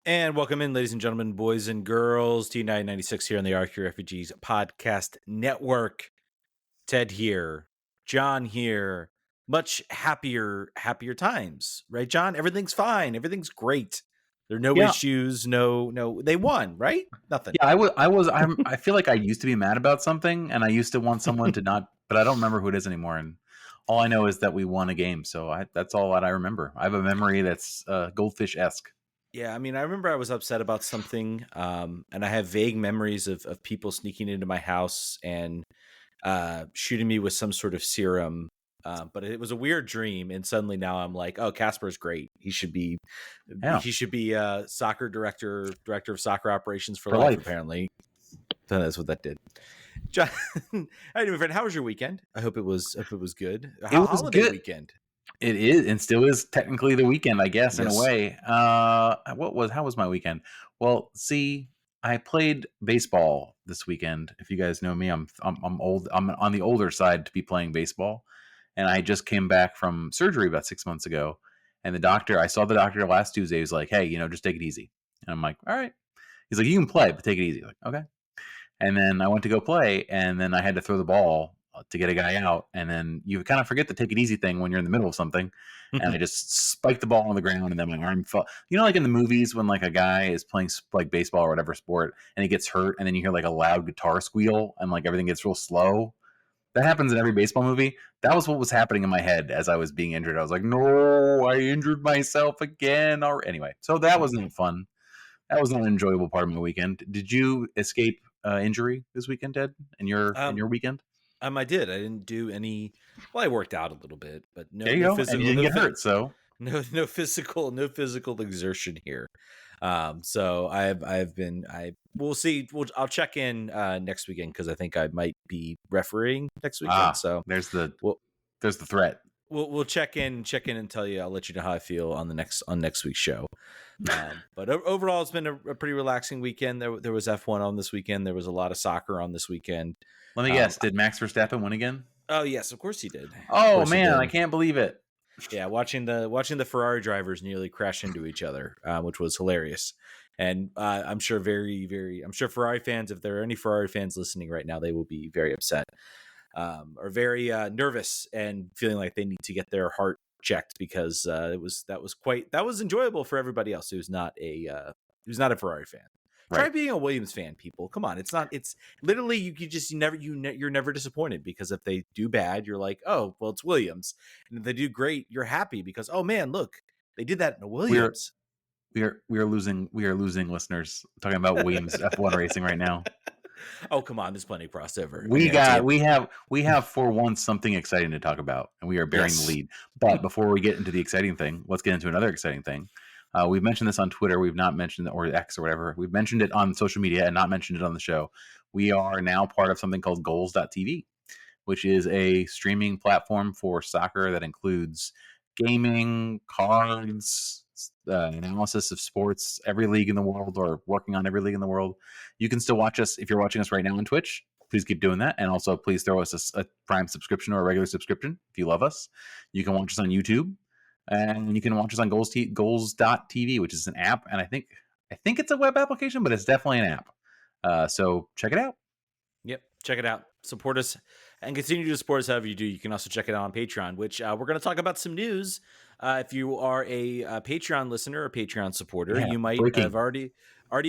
And welcome in, ladies and gentlemen, boys and girls, T996 here on the RFK Refugees Podcast Network. Ted here, Jon here. Much happier times, right, Jon? Everything's fine. Everything's great. There are no issues. No. They won, right? Nothing. Yeah, I feel like I used to be mad about something, and I used to want someone to not, but I don't remember who it is anymore. And all I know is that we won a game, so that's all that I remember. I have a memory that's goldfish-esque. Yeah, I mean, I remember I was upset about something, and I have vague memories of people sneaking into my house and shooting me with some sort of serum. But it was a weird dream, and suddenly now I'm like, oh, Kasper's great. He should be soccer director of soccer operations for life. Apparently, so that's what that did. Jon, hey, my friend, how was your weekend? I hope it was good. It was holiday good. Weekend. It is, and still is technically the weekend, I guess, in a way. How was my weekend? Well, see, I played baseball this weekend. If you guys know me, I'm old. I'm on the older side to be playing baseball, and I just came back from surgery about 6 months ago. And I saw the doctor last Tuesday. He was like, "Hey, just take it easy." And I'm like, "All right." He's like, "You can play, but take it easy." I'm like, okay. And then I went to go play, and then I had to throw the ball to get a guy out, and then you kind of forget the take it easy thing when you're in the middle of something. And I just spiked the ball on the ground, and then my arm fell. Like in the movies when like a guy is playing like baseball or whatever sport, and he gets hurt, and then you hear like a loud guitar squeal, and like everything gets real slow. That happens in every baseball movie. That was what was happening in my head as I was being injured. I was like, no, I injured myself again. Anyway, so that wasn't fun. That was not an enjoyable part of my weekend. Did you escape injury this weekend, Ted, in your weekend? I did. I didn't do any. Well, I worked out a little bit, but no physical. And you didn't get hurt, so no physical exertion here. So we'll see. I'll check in next weekend because I think I might be refereeing next weekend. So there's the threat. We'll check in and tell you. I'll let you know how I feel on next week's show. But overall, it's been a pretty relaxing weekend. There was F1 on this weekend. There was a lot of soccer on this weekend. Let me guess. Did Max Verstappen win again? Oh yes, of course he did. Oh man, I can't believe it. Yeah, watching the Ferrari drivers nearly crash into each other, which was hilarious. And I'm sure I'm sure Ferrari fans, if there are any Ferrari fans listening right now, they will be very upset. Or very nervous and feeling like they need to get their heart checked because that was enjoyable for everybody else who's not a Ferrari fan. Right. Try being a Williams fan, people. Come on, it's literally you're never disappointed because if they do bad, you're like, oh well, it's Williams, and if they do great, you're happy because oh man, look, they did that in a Williams. We are losing listeners talking about Williams F1 racing right now. Oh come on, there's plenty of crossover. We have for once something exciting to talk about, and we are bearing the lead. But before we get into the exciting thing, let's get into another exciting thing. We've mentioned this on Twitter. We've not mentioned it, or X or whatever. We've mentioned it on social media and not mentioned it on the show. We are now part of something called Goals.tv, which is a streaming platform for soccer that includes gaming, cards, analysis of sports, every league in the world, or working on every league in the world. You can still watch us if you're watching us right now on Twitch. Please keep doing that. And also, please throw us a Prime subscription or a regular subscription if you love us. You can watch us on YouTube. And you can watch us on Goals.tv, which is an app. And I think it's a web application, but it's definitely an app. So check it out. Yep. Check it out. Support us and continue to support us however you do. You can also check it out on Patreon, which we're going to talk about some news. If you are a Patreon listener or Patreon supporter, you might have already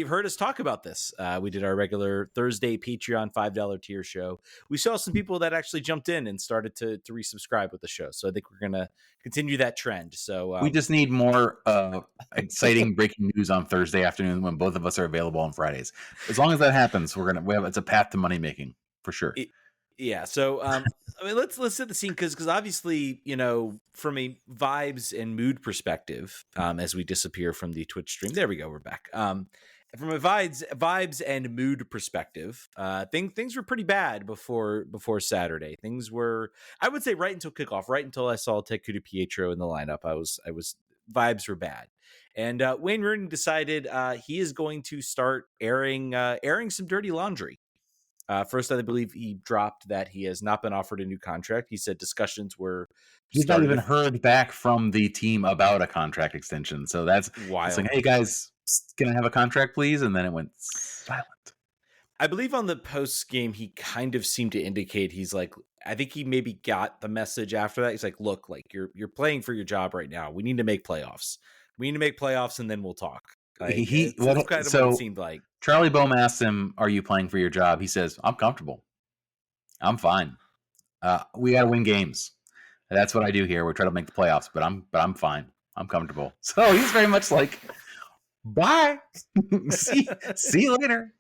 heard us talk about this. We did our regular Thursday Patreon $5 tier show. We saw some people that actually jumped in and started to resubscribe with the show. So I think we're going to continue that trend. So we just need more exciting breaking news on Thursday afternoon when both of us are available on Fridays. As long as that happens, it's a path to money making for sure. Yeah. So, I mean, let's set the scene because obviously, from a vibes and mood perspective, as we disappear from the Twitch stream, there we go. We're back. From a vibes and mood perspective, things were pretty bad before Saturday. Things were, I would say, right until kickoff, right until I saw Tecuda Pietro in the lineup. Vibes were bad. And Wayne Rooney decided he is going to start airing some dirty laundry. First, I believe he dropped that he has not been offered a new contract. He said discussions were. He's not even heard back from the team about a contract extension. So that's wild. It's like, hey guys, Can I have a contract, please? And then it went silent. I believe on the post game, he kind of seemed to indicate he's like, I think he maybe got the message after that. He's like, look, like you're playing for your job right now. We need to make playoffs. We need to make playoffs, and then we'll talk. Like it's kind of what it seemed like. Charlie Boehm asked him, "Are you playing for your job?" He says, "I'm comfortable. I'm fine. We got to win games. That's what I do here. We're trying to make the playoffs, but I'm fine. I'm comfortable." So he's very much like, "Bye. see you later."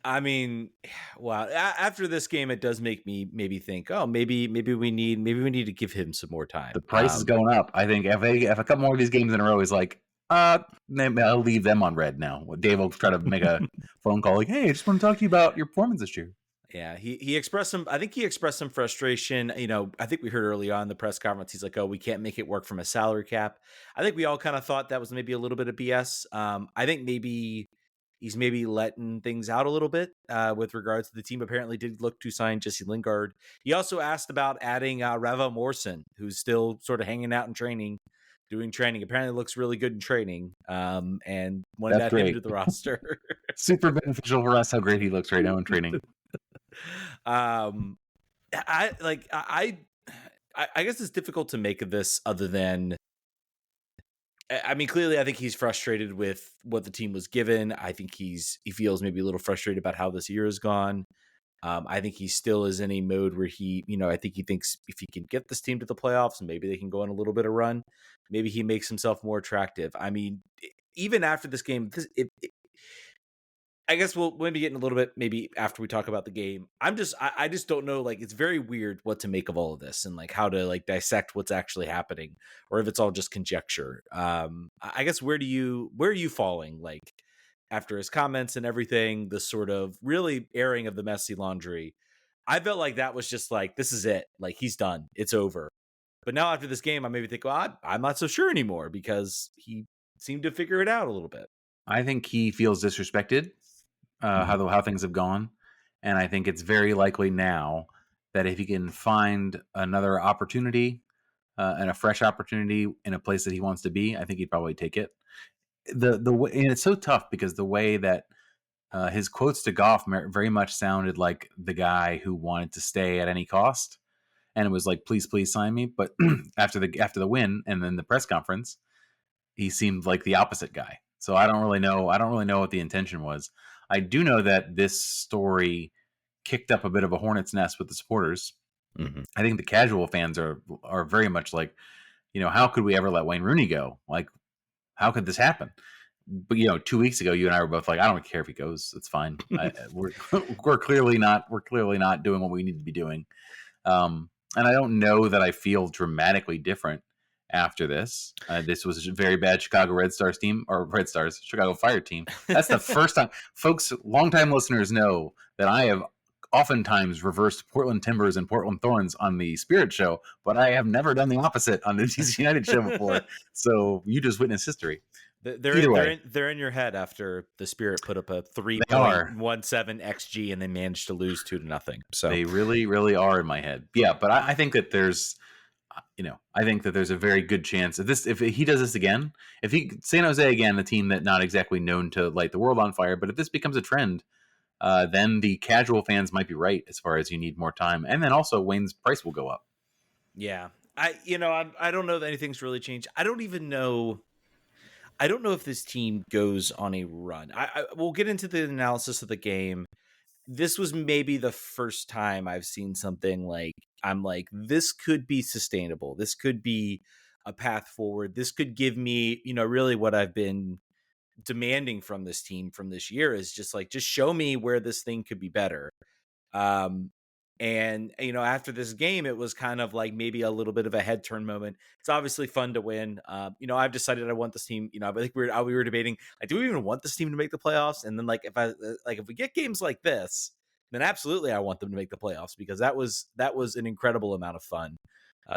I mean, wow. After this game, it does make me maybe think, oh, maybe we need to give him some more time. The price is going up. I think if a couple more of these games in a row, he's like, I'll leave them on red now. Dave will try to make a phone call like, "Hey, I just want to talk to you about your performance this year." Yeah, he expressed some. I think he expressed some frustration. You know, I think we heard early on in the press conference, he's like, "Oh, we can't make it work from a salary cap." I think we all kind of thought that was maybe a little bit of BS. I think maybe he's maybe letting things out a little bit with regards to the team. Apparently, did look to sign Jesse Lingard. He also asked about adding Reva Morrison, who's still sort of hanging out in training, doing training. Apparently, looks really good in training. And wanted to add him to the roster. Super beneficial for us how great he looks right now in training. I guess it's difficult to make of this other than, I mean, clearly I think he's frustrated with what the team was given. I think he feels maybe a little frustrated about how this year has gone. I think he still is in a mode where I think he thinks if he can get this team to the playoffs and maybe they can go on a little bit of run, maybe he makes himself more attractive. I mean, even after this game, I guess we'll maybe get in a little bit maybe after we talk about the game. I just don't know. Like, it's very weird what to make of all of this and like how to like dissect what's actually happening or if it's all just conjecture. I guess where are you falling? Like after his comments and everything, the sort of really airing of the messy laundry. I felt like that was just like, this is it. Like he's done. It's over. But now after this game, I maybe think, well, I'm not so sure anymore because he seemed to figure it out a little bit. I think he feels disrespected. How things have gone, and I think it's very likely now that if he can find another opportunity and a fresh opportunity in a place that he wants to be, I think he'd probably take it. The way, and it's so tough because the way that his quotes to Goff very much sounded like the guy who wanted to stay at any cost, and it was like, "Please, please sign me." But after the win and then the press conference, he seemed like the opposite guy. So I don't really know what the intention was. I do know that this story kicked up a bit of a hornet's nest with the supporters. Mm-hmm. I think the casual fans are very much like, how could we ever let Wayne Rooney go? Like, how could this happen? But 2 weeks ago, you and I were both like, I don't care if he goes. It's fine. We're clearly not doing what we need to be doing. And I don't know that I feel dramatically different after this. This was a very bad Chicago Chicago Fire team. That's the first time. Folks, longtime listeners know that I have oftentimes reversed Portland Timbers and Portland Thorns on the Spirit Show, but I have never done the opposite on the DC United show before. So you just witnessed history. They're in your head after the Spirit put up a 3.17 XG and they managed to lose 2-0. So they really, really are in my head. Yeah, but I think that there's a very good chance if he does this again, San Jose again, a team that not exactly known to light the world on fire, but if this becomes a trend, then the casual fans might be right as far as you need more time, and then also Wayne's price will go up. Yeah, I don't know that anything's really changed. I don't know if this team goes on a run. We'll get into the analysis of the game. This was maybe the first time I've seen something like, I'm like, this could be sustainable. This could be a path forward. This could give me, really what I've been demanding from this team from this year is just show me where this thing could be better. And, after this game, it was kind of like maybe a little bit of a head turn moment. It's obviously fun to win. I've decided I want this team, I think we were debating, like, do we even want this team to make the playoffs? And then if we get games like this, then absolutely I want them to make the playoffs because that was an incredible amount of fun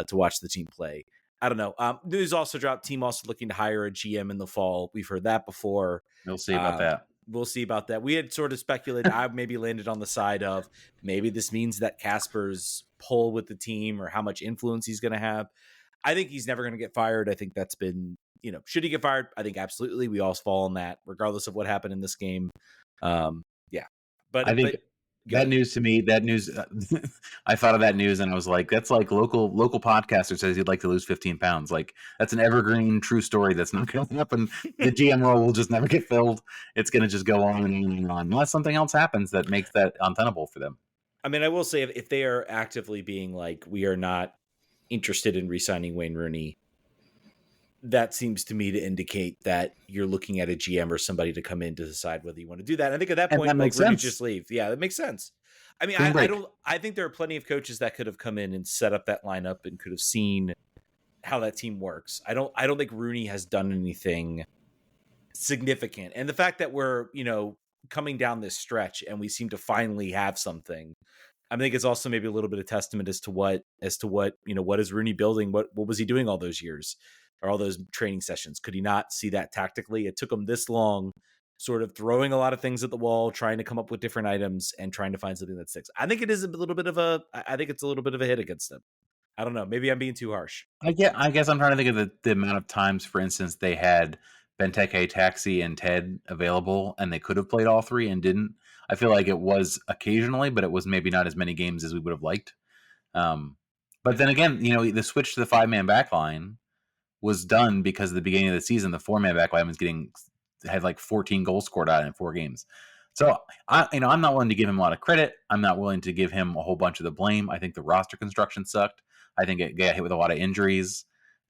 to watch the team play. I don't know. News also dropped, team also looking to hire a GM in the fall. We've heard that before. We'll see about that. We'll see about that. We had sort of speculated. I maybe landed on the side of maybe this means that Kasper's pull with the team or how much influence he's going to have. I think he's never going to get fired. I think that's been should he get fired? I think absolutely. We all fall on that, regardless of what happened in this game. Yeah, I think that news to me, I thought of that news and I was like, that's like local podcaster says he'd like to lose 15 pounds. Like, that's an evergreen true story that's not going to happen. The GM role will just never get filled. It's going to just go on and on and on unless something else happens that makes that untenable for them. I mean, I will say if they are actively being like, we are not interested in re-signing Wayne Rooney, that seems to me to indicate that you're looking at a GM or somebody to come in to decide whether you want to do that. I think at that point, that like Rooney just leave. Yeah, that makes sense. I mean, I think there are plenty of coaches that could have come in and set up that lineup and could have seen how that team works. I don't think Rooney has done anything significant. And the fact that we're, coming down this stretch and we seem to finally have something, I think it's also maybe a little bit of testament as to what, what is Rooney building? What was he doing all those years or all those training sessions? Could he not see that tactically? It took him this long, sort of throwing a lot of things at the wall, trying to come up with different items and trying to find something that sticks. I think it is a little bit of a hit against him. I don't know. Maybe I'm being too harsh. I guess I'm trying to think of the amount of times, for instance, they had Benteke, Taxi, and Ted available, and they could have played all three and didn't. I feel like it was occasionally, but it was maybe not as many games as we would have liked. But then again, the switch to the 5-man back line was done because at the beginning of the season, the 4-man back line had like 14 goals scored out in 4 games. So I'm not willing to give him a lot of credit. I'm not willing to give him a whole bunch of the blame. I think the roster construction sucked. I think it got hit with a lot of injuries.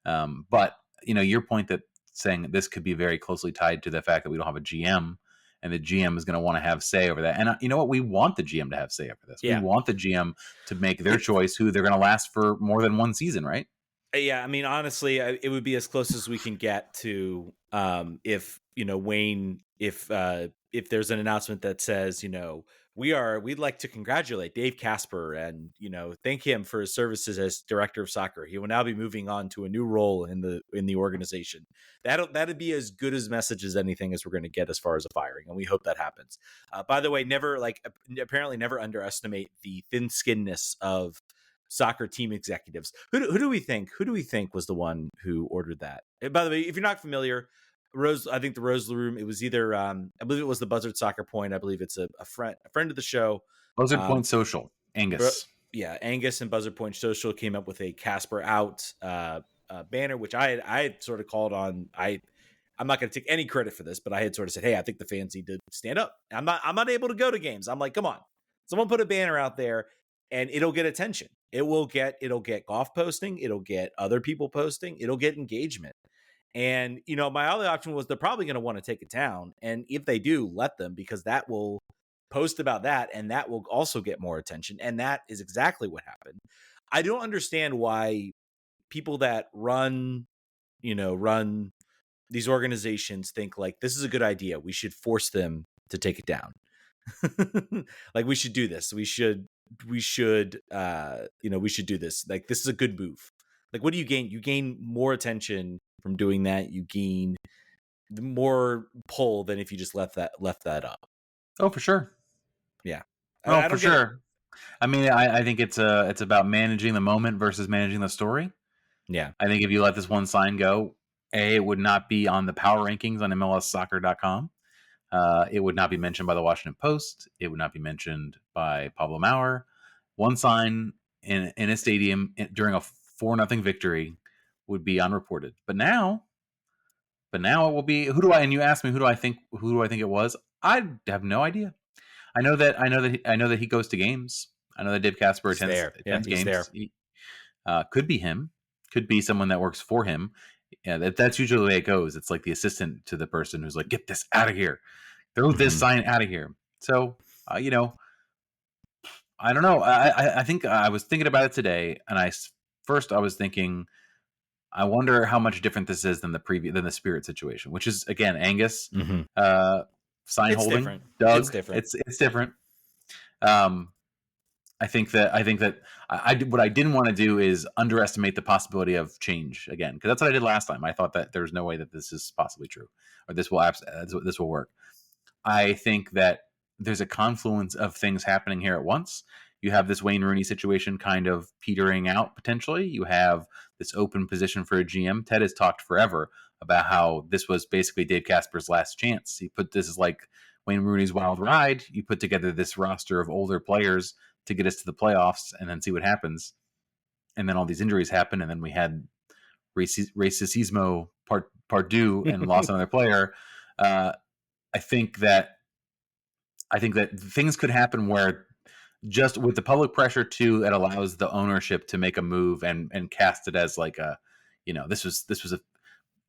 But your point that saying this could be very closely tied to the fact that we don't have a GM and the GM is going to want to have say over that. And you know what? We want the GM to have say over this. Yeah. We want the GM to make their choice who they're going to last for more than one season, right? Yeah. I mean, honestly, it would be as close as we can get to if, Wayne, if there's an announcement that says, we'd like to congratulate Dave Kasper and, thank him for his services as director of soccer. He will now be moving on to a new role in the organization. That'd be as good as message as anything as we're going to get as far as a firing. And we hope that happens. By the way, apparently never underestimate the thin skinness of soccer team executives. Who do we think was the one who ordered that? And by the way, if you're not familiar, I think the Rose Room, it was either I believe it was the Buzzard Soccer Point. I believe it's a friend of the show. Buzzard Point Social, Angus. Angus and Buzzard Point Social came up with a Kasper Out banner, which I had sort of called on. I'm not going to take any credit for this, but I had sort of said, hey, I think the fans need to stand up. I'm not able to go to games. I'm like, come on, someone put a banner out there and it'll get attention. It'll get golf posting. It'll get other people posting. It'll get engagement. And, my other option was they're probably going to want to take it down. And if they do, let them, because that will post about that. And that will also get more attention. And that is exactly what happened. I don't understand why people that run these organizations think like, this is a good idea. We should force them to take it down. Like, we should do this. We should do this. Like, this is a good move. Like, what do you gain? You gain more attention from doing that. You gain more pull than if you just left that up. Oh, for sure. Yeah. Oh, for sure. I mean, I think it's about managing the moment versus managing the story. Yeah. I think if you let this one sign go, it would not be on the power rankings on MLSsoccer.com. It would not be mentioned by the Washington Post. It would not be mentioned by Pablo Maurer. One sign in a stadium during a 4-0 victory would be unreported. But now it will be. And you asked me who do I think it was? I have no idea. I know that he goes to games. I know that Dave Kasper attends games. There. Could be him. Could be someone that works for him. Yeah, that's usually the way it goes. It's like the assistant to the person who's like, get this out of here. Throw this sign out of here. So, I don't know. I think I was thinking about it today, and I was thinking, I wonder how much different this is than the Spirit situation, which is, again, Angus sign holding. Different. Doug, it's different. It's different. I think that what I didn't want to do is underestimate the possibility of change again, because that's what I did last time. I thought that there's no way that this is possibly true, or this will work. I think that there's a confluence of things happening here at once. You have this Wayne Rooney situation kind of petering out potentially. You have this open position for a GM. Ted has talked forever about how this was basically Dave Casper's last chance. He put this as like Wayne Rooney's wild ride. You put together this roster of older players to get us to the playoffs and then see what happens. And then all these injuries happen, and then we had racismo part due and lost another player. I think that things could happen where just with the public pressure too, it allows the ownership to make a move and cast it as like a, this was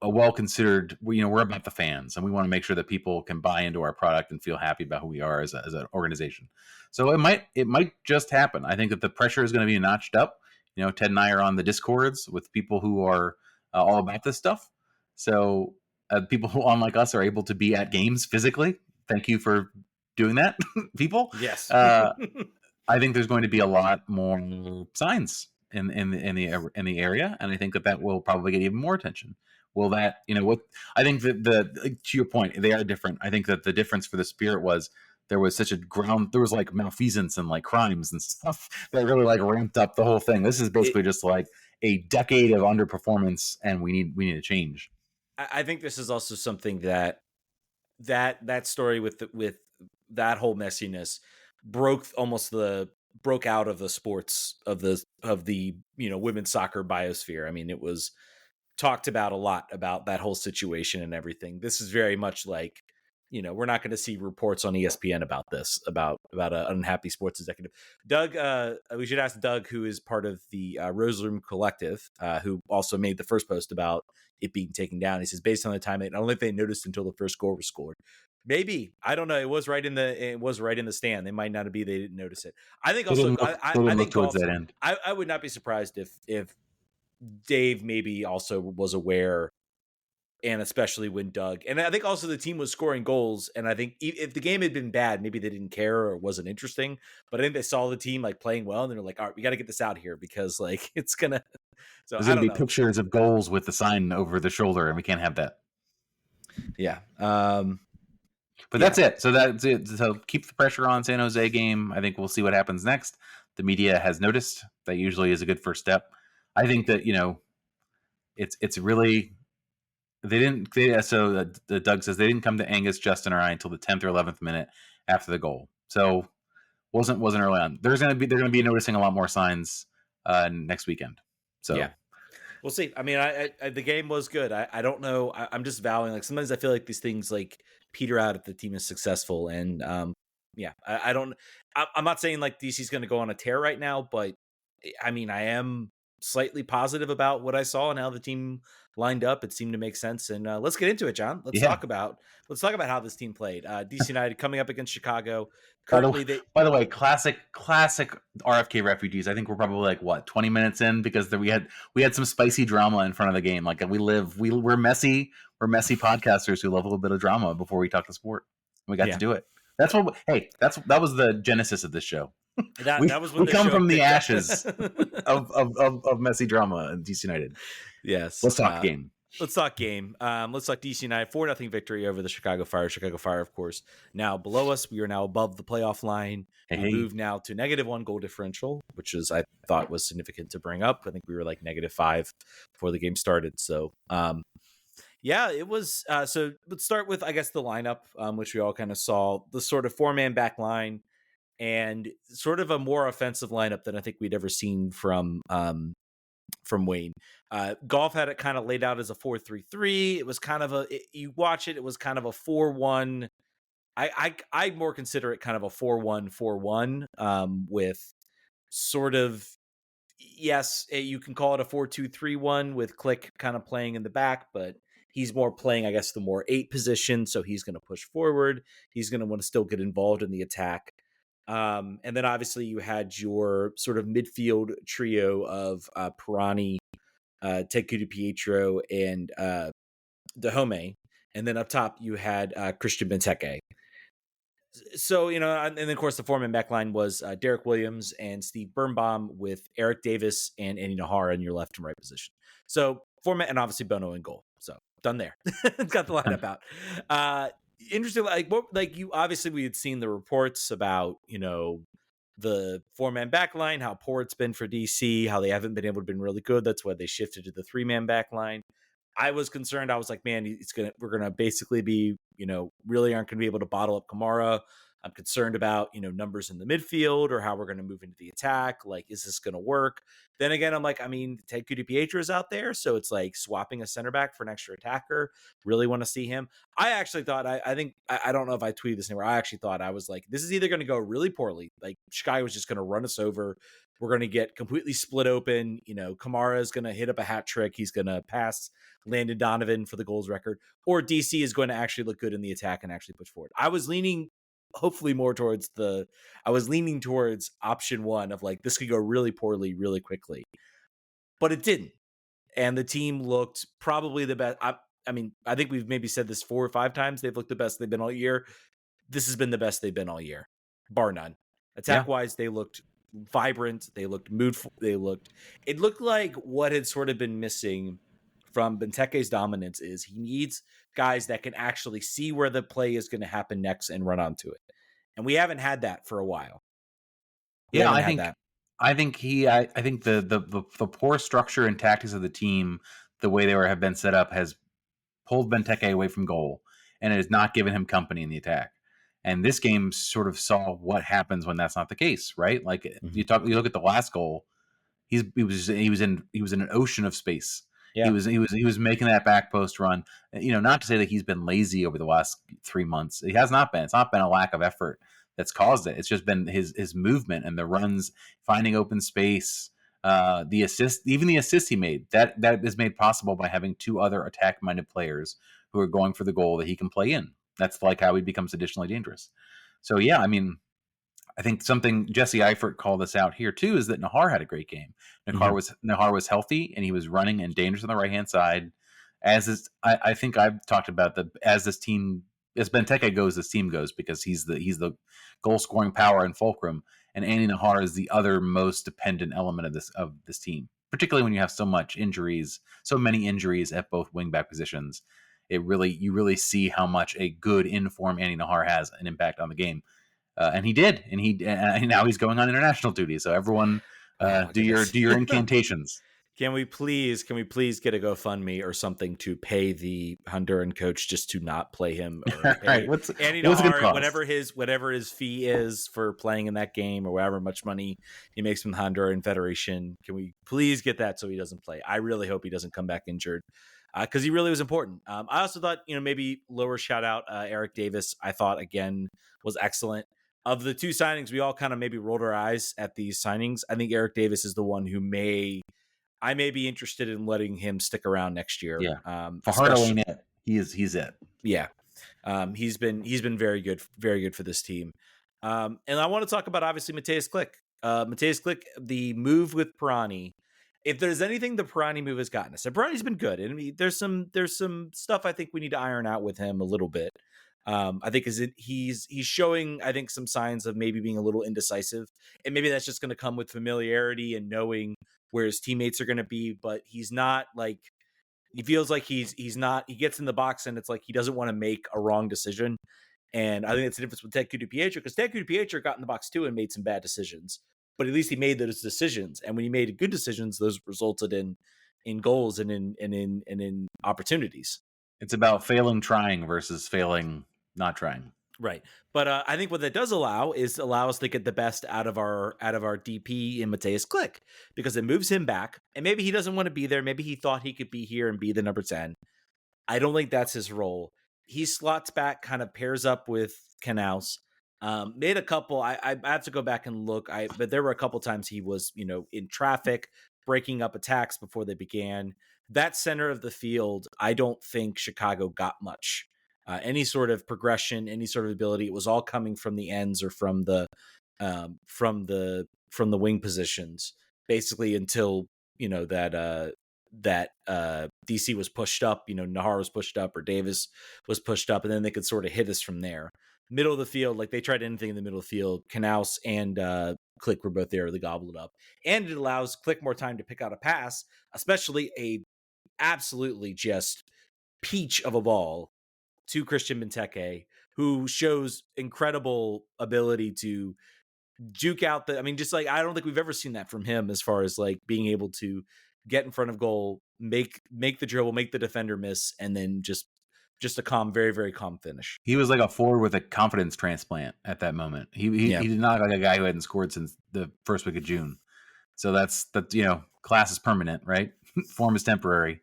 a well considered. We're about the fans, and we want to make sure that people can buy into our product and feel happy about who we are as an organization. So it might just happen. I think that the pressure is going to be notched up. Ted and I are on the Discords with people who are all about this stuff. So people who, unlike us, are able to be at games physically. Thank you for doing that, people. Yes. I think there's going to be a lot more signs in the area, and I think that will probably get even more attention. Will that, what I think that to your point, they are different. I think that the difference for the Spirit was there was such there was like malfeasance and like crimes and stuff that really like ramped up the whole thing. This is basically just like a decade of underperformance, and we need a change. I think this is also something that story with that whole messiness broke out of the sports of the women's soccer biosphere. I mean, it was talked about a lot about that whole situation and everything. This is very much like, we're not going to see reports on ESPN about this, about an unhappy sports executive. Doug, we should ask Doug, who is part of the Rose Room Collective, who also made the first post about it being taken down. He says, based on the time, I don't think they noticed until the first goal was scored. Maybe, I don't know. It was right in the stand. They might not be. They didn't notice it. I think also, I think towards that end. I would not be surprised if Dave maybe also was aware, and especially when Doug, and I think also the team was scoring goals, and I think if the game had been bad, maybe they didn't care or it wasn't interesting, but I think they saw the team like playing well, and they're like, all right, we got to get this out here because like it's gonna. So there's gonna be pictures of goals with the sign over the shoulder, and we can't have that. Yeah. But that's it. So that's it. So keep the pressure on San Jose game. I think we'll see what happens next. The media has noticed. That usually is a good first step. I think that it's really. So Doug says they didn't come to Angus, Justin, or I until the 10th or 11th minute after the goal. So wasn't early on. They're going to be noticing a lot more signs next weekend. So yeah, we'll see. I mean, I the game was good. I don't know. I'm just vowing. Like sometimes I feel like these things like peter out if the team is successful. And I don't. I'm not saying like DC's going to go on a tear right now, but I mean, I am slightly positive about what I saw and how the team lined up. It seemed to make sense. And let's get into it, John. Let's talk about how this team played. DC United coming up against Chicago. Currently, by the way, classic RFK Refugees. I think we're probably like 20 minutes in because we had some spicy drama in front of the game. Like we're messy podcasters who love a little bit of drama before we talk the sport. We got to do it. That was the genesis of this show. That was when we come from the ashes of messy drama in DC United. Yes. Let's talk game. Let's talk game. Let's talk DC United 4-0 victory over the Chicago Fire. Chicago Fire, of course, now below us. We are now above the playoff line. We move now to -1 goal differential, which is I thought was significant to bring up. I think we were like -5 before the game started. So it was. So let's start with I guess the lineup, which we all kind of saw. The sort of 4-man back line and sort of a more offensive lineup than I think we'd ever seen from Wayne. Golf had it kind of laid out as a 4-3-3. It was kind of you watch it, it was kind of a 4-1. I more consider it kind of a 4-1-4-1 with sort of, yes, you can call it a 4-2-3-1 with Click kind of playing in the back, but he's more playing, I guess, the more 8 position. So he's going to push forward. He's going to want to still get involved in the attack. And then obviously you had your sort of midfield trio of Pirani, Ted Pietro, and Dahome. And then up top you had Christian Benteke. So, and then of course the 4-man back line was Derek Williams and Steve Birnbaum with Eric Davis and Andy Nahara in your left and right position. So 4-man, and obviously Bono in goal. So done there. Got the lineup out. Interesting, you obviously we had seen the reports about the 4-man back line, how poor it's been for DC, how they haven't been able to been really good. That's why they shifted to the 3-man back line. I was concerned. I was like, man, we're gonna basically be, really aren't gonna be able to bottle up Kamara. I'm concerned about, numbers in the midfield or how we're going to move into the attack. Like, is this going to work? Then again, I'm like, Ted Kudu-Pietro is out there. So it's like swapping a center back for an extra attacker. Really want to see him. I actually thought, I don't know if I tweeted this anywhere. I actually thought, I was like, this is either going to go really poorly. Like, Sky was just going to run us over. We're going to get completely split open. Kamara is going to hit up a hat trick. He's going to pass Landon Donovan for the goals record. Or DC is going to actually look good in the attack and actually push forward. I was leaning hopefully more towards option one of like, this could go really poorly really quickly, but it didn't. And the team looked probably the best. I think we've maybe said this 4 or 5 times. They've looked the best they've been all year. This has been the best they've been all year, bar none. Attack wise, they looked vibrant. They looked moodful. It looked like what had sort of been missing from Benteke's dominance is he needs guys that can actually see where the play is going to happen next and run onto it. And we haven't had that for a while. I think the poor structure and tactics of the team, the way they have been set up, has pulled Benteke away from goal, and it has not given him company in the attack. And this game sort of saw what happens when that's not the case, right? Like you look at the last goal, he was in an ocean of space. Yeah. He was making that back post run. Not to say that he's been lazy over the last 3 months. He has not been. It's not been a lack of effort that's caused it. It's just been his movement and the runs, finding open space, the assist he made. That is made possible by having 2 other attack-minded players who are going for the goal that he can play in. That's like how he becomes additionally dangerous. So yeah, I think something Jesse Eifert called us out here too is that Nahar had a great game. Nahar was healthy and he was running and dangerous on the right hand side. I think I've talked about as Benteke goes, this team goes, because he's the goal scoring power and fulcrum, and Andy Nahar is the other most dependent element of this team. Particularly when you have so many injuries at both wingback positions, you really see how much a good informed Andy Nahar has an impact on the game. And he did, and now he's going on international duty. So everyone, do your incantations. Can we please get a GoFundMe or something to pay the Honduran coach just to not play him? Or pay right, what's whatever his fee is for playing in that game, or however much money he makes from the Honduran Federation? Can we please get that so he doesn't play? I really hope he doesn't come back injured, because he really was important. I also thought, maybe lower shout out Eric Davis. I thought again was excellent. Of the 2 signings, we all kind of maybe rolled our eyes at these signings. I think Eric Davis is the one who I may be interested in letting him stick around next year. Yeah. Fajardo ain't it. He's it. Yeah. He's been very good for this team. And I want to talk about obviously Mateusz Klich. Mateusz Klich, the move with Pirani. If there's anything the Pirani move has gotten us, and Pirani's been good. And there's some stuff I think we need to iron out with him a little bit. I think he's showing, I think, some signs of maybe being a little indecisive, and maybe that's just going to come with familiarity and knowing where his teammates are going to be. But he's not like, he feels like he gets in the box and it's like he doesn't want to make a wrong decision. And I think that's the difference with Ted Kudu-Pietro, because Ted Kudu-Pietro got in the box too and made some bad decisions, but at least he made those decisions. And when he made good decisions, those resulted in goals and in opportunities. It's about failing trying versus failing not trying. Right. But I think what that does allow us to get the best out of our DP in Mateusz Klich, because it moves him back, and maybe he doesn't want to be there. Maybe he thought he could be here and be the number 10. I don't think that's his role. He slots back, kind of pairs up with Knaus. Made a couple. I have to go back and look. But there were a couple times he was, in traffic, breaking up attacks before they began. That center of the field, I don't think Chicago got much. Any sort of progression, any sort of ability. It was all coming from the ends or from the wing positions, basically until that DC was pushed up. Nahar was pushed up or Davis was pushed up, and then they could sort of hit us from there. Middle of the field, like they tried anything in the middle of the field. Knaus and Klich were both there. They gobbled it up, and it allows Klich more time to pick out a pass, especially a absolutely just peach of a ball to Christian Benteke, who shows incredible ability to juke out I don't think we've ever seen that from him, as far as like being able to get in front of goal, make the dribble, make the defender miss, and then just a calm, very, very calm finish. He was like a forward with a confidence transplant at that moment. He did not look like a guy who hadn't scored since the first week of June. So that's class is permanent, right? Form is temporary,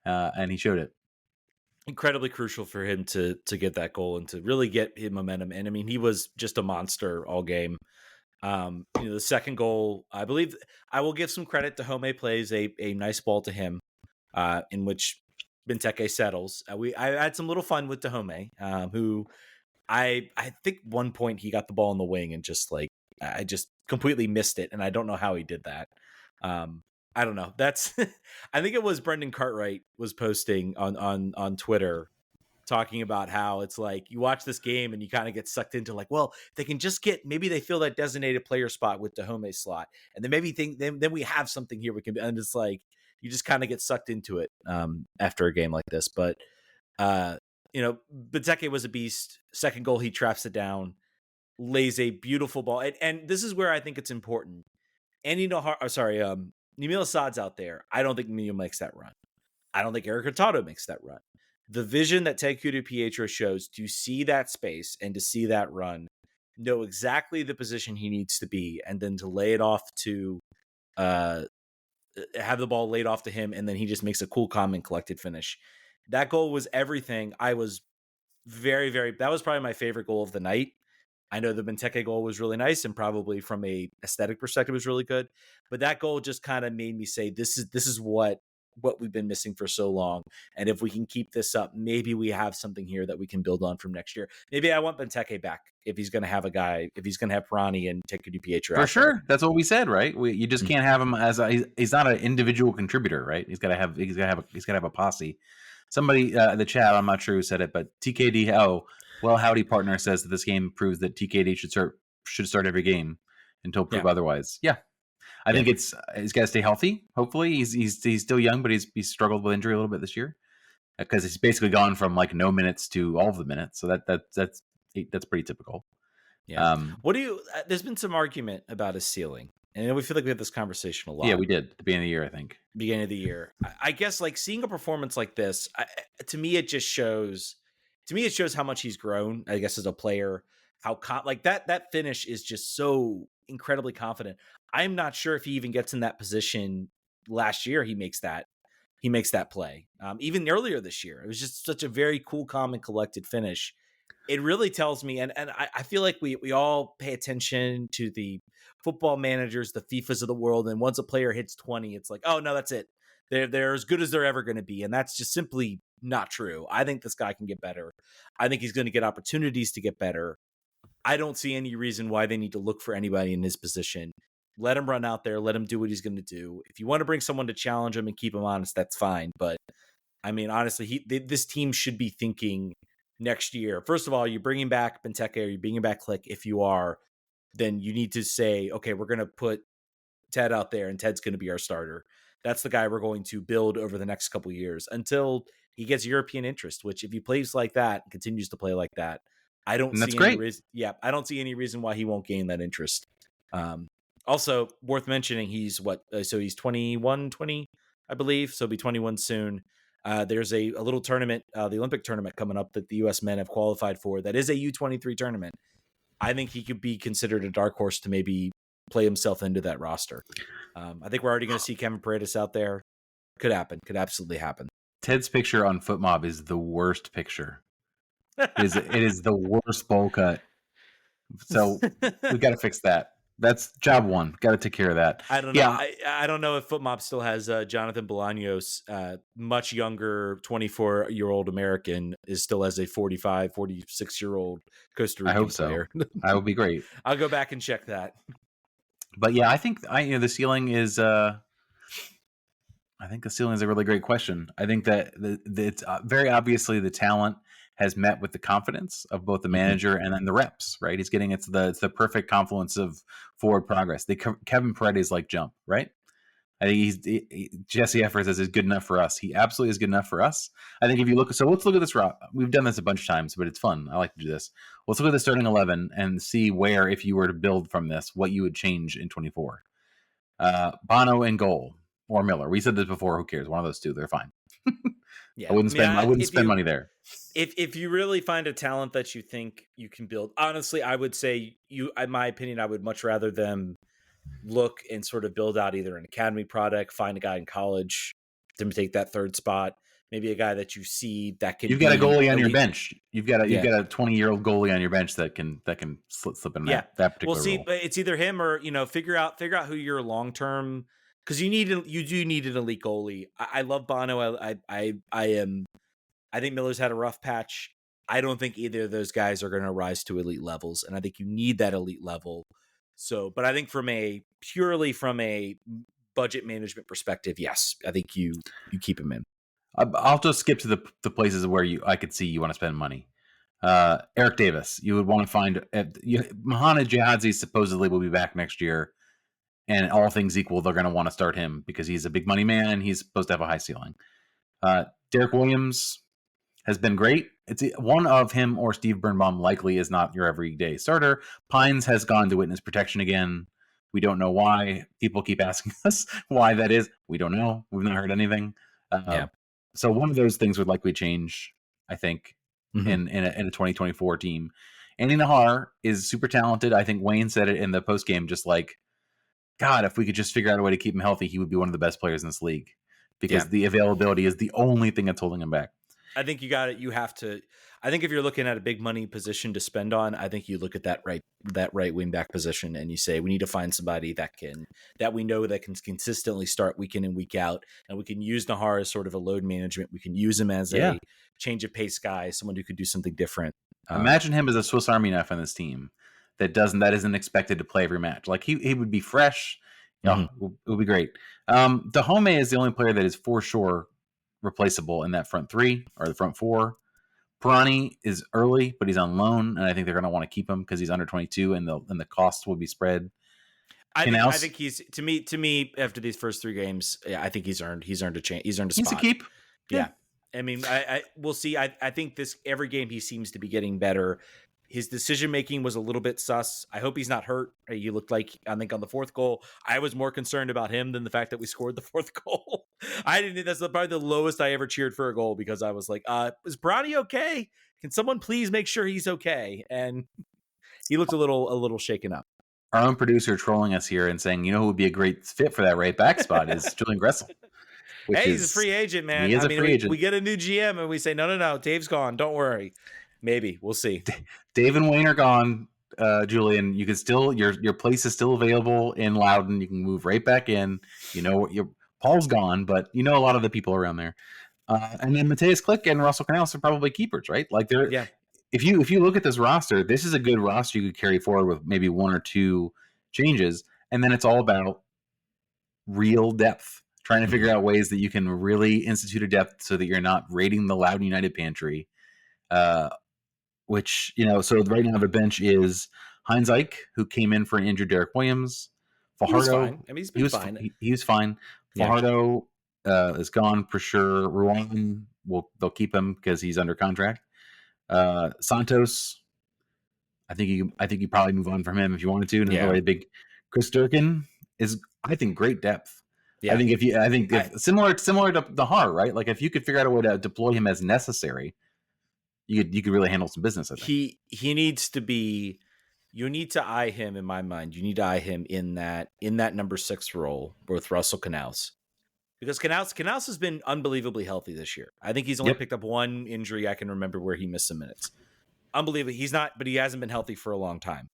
and he showed it. Incredibly crucial for him to get that goal and to really get him momentum. And I mean, he was just a monster all game. The second goal, I believe, I will give some credit to Home plays a nice ball to him, in which Benteke settles. I had some little fun with Dahome, who I think one point he got the ball in the wing and just like I just completely missed it, and I don't know how he did that. I don't know. That's I think it was Brendan Cartwright was posting on Twitter talking about how it's like you watch this game and you kind of get sucked into like, well, they can just maybe they fill that designated player spot with Dahome slot, and then maybe then we have something here we can, and it's like you just kind of get sucked into it after a game like this. But Benteke was a beast. Second goal, he traps it down, lays a beautiful ball, and this is where I think it's important. And Nemil Assad's out there. I don't think Nemil makes that run. I don't think Eric Hurtado makes that run. The vision that Ted Kudu-Pietro shows to see that space and to see that run, know exactly the position he needs to be, and then to lay it off to have the ball laid off to him, and then he just makes a cool, calm, and collected finish. That goal was everything. I was very, very, that was probably my favorite goal of the night. I know the Benteke goal was really nice and probably from a aesthetic perspective was really good, but that goal just kind of made me say, this is what we've been missing for so long. And if we can keep this up, maybe we have something here that we can build on from next year. Maybe I want Benteke back if he's going to have if he's going to have Pirani and Ted Kudu-Pietro. For sure. There. That's what we said, right? You just can't have him as he's not an individual contributor, right? He's got to have a posse. Somebody in the chat, I'm not sure who said it, but TKD, well, Howdy Partner says that this game proves that TKD should start every game until proved otherwise. Yeah. I think he's got to stay healthy. Hopefully he's still young, but he's struggled with injury a little bit this year because he's basically gone from like no minutes to all of the minutes. So that's pretty typical. Yeah. There's been some argument about his ceiling, and we feel like we had this conversation a lot. Yeah, we did at the beginning of the year, I think. Beginning of the year. I guess like seeing a performance like this, to me, it shows how much he's grown, I guess, as a player, how that finish is just so incredibly confident. I'm not sure if he even gets in that position last year. He makes that play. Even earlier this year, it was just such a very cool, calm, and collected finish. It really tells me, and I feel like we all pay attention to the football managers, the FIFAs of the world, and once a player hits 20, it's like, oh no, that's it. They're as good as they're ever going to be, and that's just simply not true. I think this guy can get better. I think he's going to get opportunities to get better. I don't see any reason why they need to look for anybody in his position. Let him run out there. Let him do what he's going to do. If you want to bring someone to challenge him and keep him honest, that's fine. But I mean, honestly, this team should be thinking next year. First of all, you're bringing back Benteke or you're bringing back Click. If you are, then you need to say, okay, we're going to put Ted out there and Ted's going to be our starter. That's the guy we're going to build over the next couple of years until he gets European interest, which if he plays like that and continues to play like that, I don't see any reason. Yeah, I don't see any reason why he won't gain that interest. Also worth mentioning, he's so he's 21, 20, I believe. So he'll be 21 soon. There's a little tournament, the Olympic tournament coming up that the U.S. men have qualified for. That is a U23 tournament. I think he could be considered a dark horse to maybe play himself into that roster. I think we're already going to see Kevin Paredes out there. Could happen. Could absolutely happen. Ted's picture on FootMob is the worst picture. It is the worst bowl cut. So we got to fix that. That's job one. Got to take care of that. I don't know. I don't know if FootMob still has Jonathan Bolaños, much younger, 24-year-old American, is still as a 45, 46-year-old Costa Rican player. I hope so. That would be great. I'll go back and check that. But yeah, I think the ceiling is. I think the ceiling is a really great question. I think that it's very obviously the talent has met with the confidence of both the manager and then the reps, right? He's getting it's the perfect confluence of forward progress. Kevin Paredes like jump, right? I think Jesse Effers is good enough for us. He absolutely is good enough for us. I think if you let's look at this route. We've done this a bunch of times, but it's fun. I like to do this. Let's look at the starting 11 and see where, if you were to build from this, what you would change in 24. Bono in goal. or Miller. We said this before. Who cares? One of those two. They're fine. Yeah, I wouldn't spend money there. If you really find a talent that you think you can build, honestly, I would say in my opinion, I would much rather them look and sort of build out either an academy product, find a guy in college to take that third spot, maybe a guy that you see that can. You've got a goalie on your bench. You've got a 20-year-old goalie on your bench that can slip in that particular role. But it's either him or figure out who your long term, because you do need an elite goalie. I love Bono. I think Miller's had a rough patch. I don't think either of those guys are going to rise to elite levels, and I think you need that elite level. So, but I think purely from a budget management perspective, yes, I think you keep him in. I'll just skip to the places where I could see you want to spend money. Eric Davis, you would want to find Mahana Jihadzi supposedly will be back next year, and all things equal, they're going to want to start him because he's a big money man and he's supposed to have a high ceiling. Derek Williams has been great. It's one of him or Steve Birnbaum likely is not your everyday starter. Pines has gone to witness protection again. We don't know why. People keep asking us why that is. We don't know. We've not heard anything. So one of those things would likely change, I think, in a 2024 team. Andy Nahar is super talented. I think Wayne said it in the post game, just like, God, if we could just figure out a way to keep him healthy, he would be one of the best players in this league because the availability is the only thing that's holding him back. I think you got it. You have to. I think if you're looking at a big money position to spend on, I think you look at that right wing back position and you say we need to find somebody that we know that can consistently start week in and week out, and we can use Nahar as sort of a load management. We can use him as a change of pace guy, someone who could do something different. Imagine him as a Swiss Army knife on this team that isn't expected to play every match. Like he would be fresh. It would be great. Dahome is the only player that is for sure replaceable in that front three or the front four. Pirani is early, but he's on loan, and I think they're going to want to keep him because he's under 22, and the cost will be spread. I think he's to me after these first three games. Yeah, I think he's earned a chance. He's earned a spot. He's a keep. Yeah. I mean, we'll see. I think every game he seems to be getting better. His decision making was a little bit sus. I hope he's not hurt. You looked like, I think on the fourth goal, I was more concerned about him than the fact that we scored the fourth goal. That's probably the lowest I ever cheered for a goal because I was like, is Brady okay? Can someone please make sure he's okay? And he looked a little shaken up. Our own producer trolling us here and saying, who would be a great fit for that right back spot is Julian Gressel. He's a free agent, man. He is a free agent. We get a new GM and we say, no, Dave's gone. Don't worry. Maybe we'll see. Dave and Wayne are gone. Julian, you can still your place is still available in Loudon. You can move right back in. Paul's gone, but a lot of the people around there. And then Mateus Click and Russell Canales are probably keepers, right? Like they're If you look at this roster, this is a good roster you could carry forward with maybe one or two changes, and then it's all about real depth. Trying to figure out ways that you can really institute a depth so that you're not raiding the Loudon United pantry. Which, so right now the bench is Heinz Eich, who came in for an injured Derek Williams. Fajardo, he was fine. I mean, he's been fine. He was fine. Fajardo is gone for sure. Ruan, they'll keep him because he's under contract. Santos, I think you probably move on from him if you wanted to. And really big. Chris Durkin is, I think, great depth. Yeah. I think if similar to the Har, right? Like if you could figure out a way to deploy him as necessary, you could really handle some business. I think he needs to be. You need to eye him in my mind. You need to eye him in that number 6 role with Russell Canales, because Canales has been unbelievably healthy this year. I think he's only picked up one injury I can remember where he missed some minutes. Unbelievable. He's not, but he hasn't been healthy for a long time,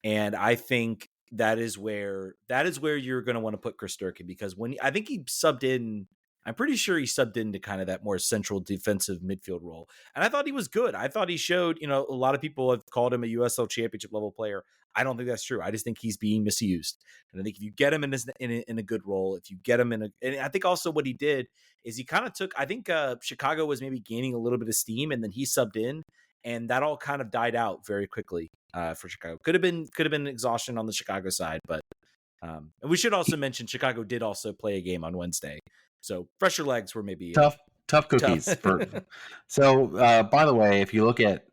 and I think that is where you're going to want to put Chris Durkin, because I think he subbed in. I'm pretty sure he subbed into kind of that more central defensive midfield role. And I thought he was good. I thought he showed, a lot of people have called him a USL championship level player. I don't think that's true. I just think he's being misused. And I think if you get him in a good role, if you get him and I think also what he did is he kind of took, I think Chicago was maybe gaining a little bit of steam, and then he subbed in, and that all kind of died out very quickly for Chicago. Could have been exhaustion on the Chicago side, but and we should also mention Chicago did also play a game on Wednesday. So fresher legs were maybe tough cookies. So, by the way, if you look at,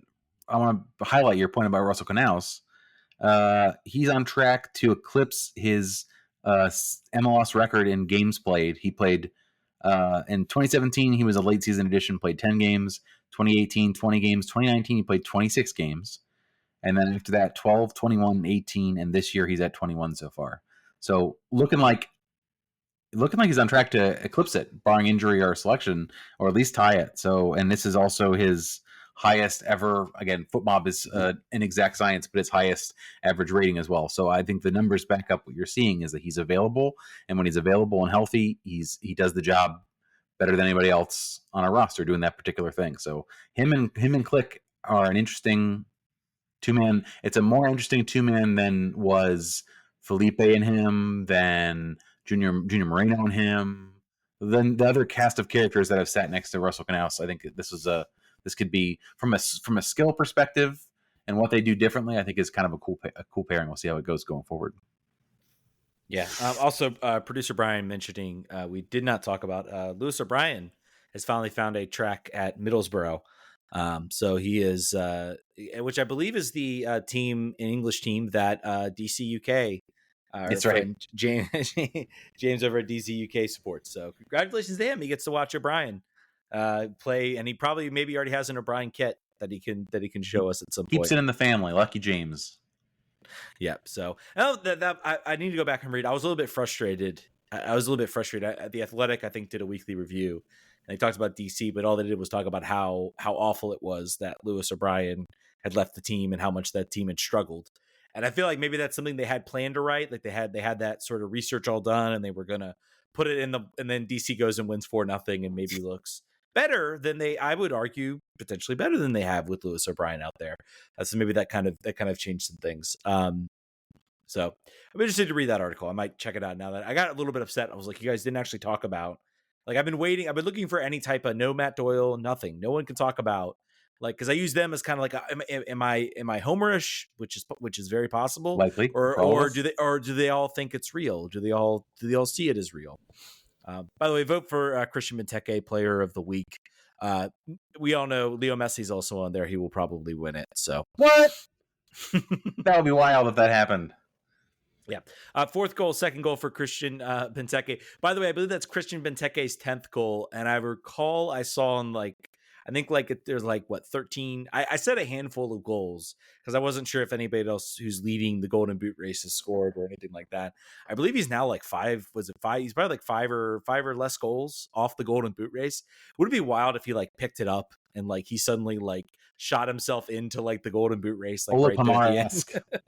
I want to highlight your point about Russell Canales. He's on track to eclipse his MLS record in games played. He played in 2017. He was a late season addition, played 10 games. 2018, 20 games. 2019, he played 26 games. And then after that, 12, 21, 18, and this year he's at 21 so far. So looking like he's on track to eclipse it, barring injury or selection, or at least tie it. So, and this is also his highest ever. Again, FootMob is an exact science, but it's highest average rating as well. So I think the numbers back up what you're seeing is that he's available, and when he's available and healthy, he does the job better than anybody else on our roster doing that particular thing. So him and Click are an interesting two-man. It's a more interesting two-man than was Felipe and him, than Junior Moreno and him, than the other cast of characters that have sat next to Russell Canouse. I think this could be from a skill perspective and what they do differently. I think is kind of a cool pairing. We'll see how it goes going forward. Yeah. Also, producer Brian mentioning we did not talk about Lewis O'Brien has finally found a track at Middlesbrough. So he is, which I believe is the English team that DC UK, That's right, James over at DC UK supports. So congratulations to him. He gets to watch O'Brien play, and he probably maybe already has an O'Brien kit that he can show us at some point. Keeps it in the family. Lucky James. Yeah. So I need to go back and read. I was a little bit frustrated. The Athletic, I think, did a weekly review, and they talked about DC, but all they did was talk about how awful it was that Lewis O'Brien had left the team and how much that team had struggled. And I feel like maybe that's something they had planned to write. Like they had that sort of research all done, and they were gonna put it in and then DC goes and wins 4-0 and maybe looks better than I would argue, potentially better than they have with Lewis O'Brien out there. So maybe that kind of changed some things. So I'm interested to read that article. I might check it out now that I got a little bit upset. I was like, you guys didn't actually talk about, like, I've been looking for any type of no Matt Doyle, nothing. No one can talk about, like, because I use them as kind of like, am I homerish, which is very possible, Likely, or do they all think it's real? Do they all see it as real? By the way, vote for Christian Benteke Player of the Week. We all know Leo Messi's also on there. He will probably win it. So what? That would be wild if that happened. Yeah. Second goal for Christian Benteke. By the way, I believe that's Christian Benteke's 10th goal. And I recall I saw on there's 13. I said a handful of goals because I wasn't sure if anybody else who's leading the Golden Boot race has scored or anything like that. I believe he's now like 5. Was it 5? He's probably like 5 or less goals off the Golden Boot race. Would it be wild if he like picked it up and like he suddenly like shot himself into like the Golden Boot race, like right there at the end?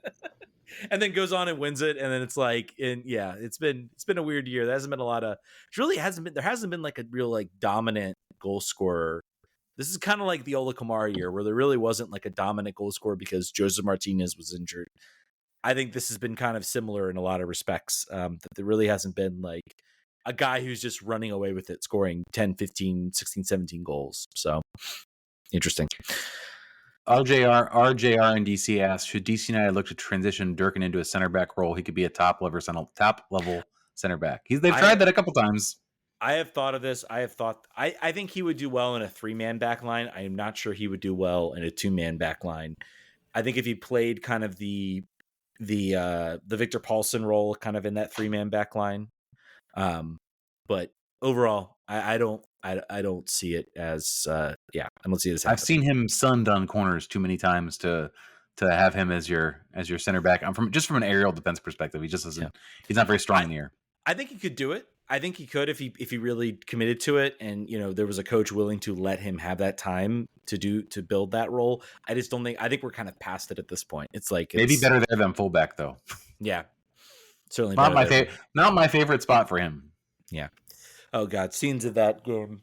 And then goes on and wins it, and then it's like, it's been a weird year. There hasn't been like a real like dominant goal scorer. This is kind of like the Ola Kamara year, where there really wasn't like a dominant goal scorer because Joseph Martinez was injured. I think this has been kind of similar in a lot of respects. That there really hasn't been like a guy who's just running away with it, scoring 10, 15, 16, 17 goals. So interesting. RJR and DC asked, should DC United look to transition Durkin into a center back role? He could be a top level center back. They've tried that a couple times. I have thought of this. I think he would do well in a 3-man back line. I am not sure he would do well in a 2-man back line. I think if he played kind of the Victor Paulson role kind of in that 3-man back line. But overall, I don't see it as I don't see it as happening. I've seen him sunned on corners too many times to have him as your center back. I'm from an aerial defense perspective. He just doesn't. He's not very strong in the air. I think he could do it. I think he could if he really committed to it, and there was a coach willing to let him have that time to build that role. I just don't think. I think we're kind of past it at this point. It's like maybe better there than fullback though. Yeah, certainly not my favorite spot for him. Yeah. Oh God, scenes of that game.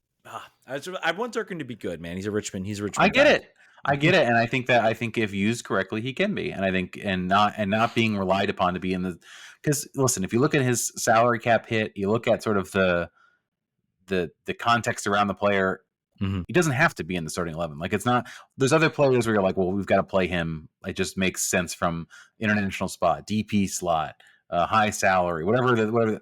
I want Durkin to be good, man. He's a Richmond I get it, and I think if used correctly, he can be. And I think and not being relied upon to be in the. Because listen, if you look at his salary cap hit, you look at sort of the context around the player. Mm-hmm. He doesn't have to be in the starting 11. Like it's not. There's other players where you're like, well, we've got to play him. It just makes sense from international spot, DP slot, high salary, whatever.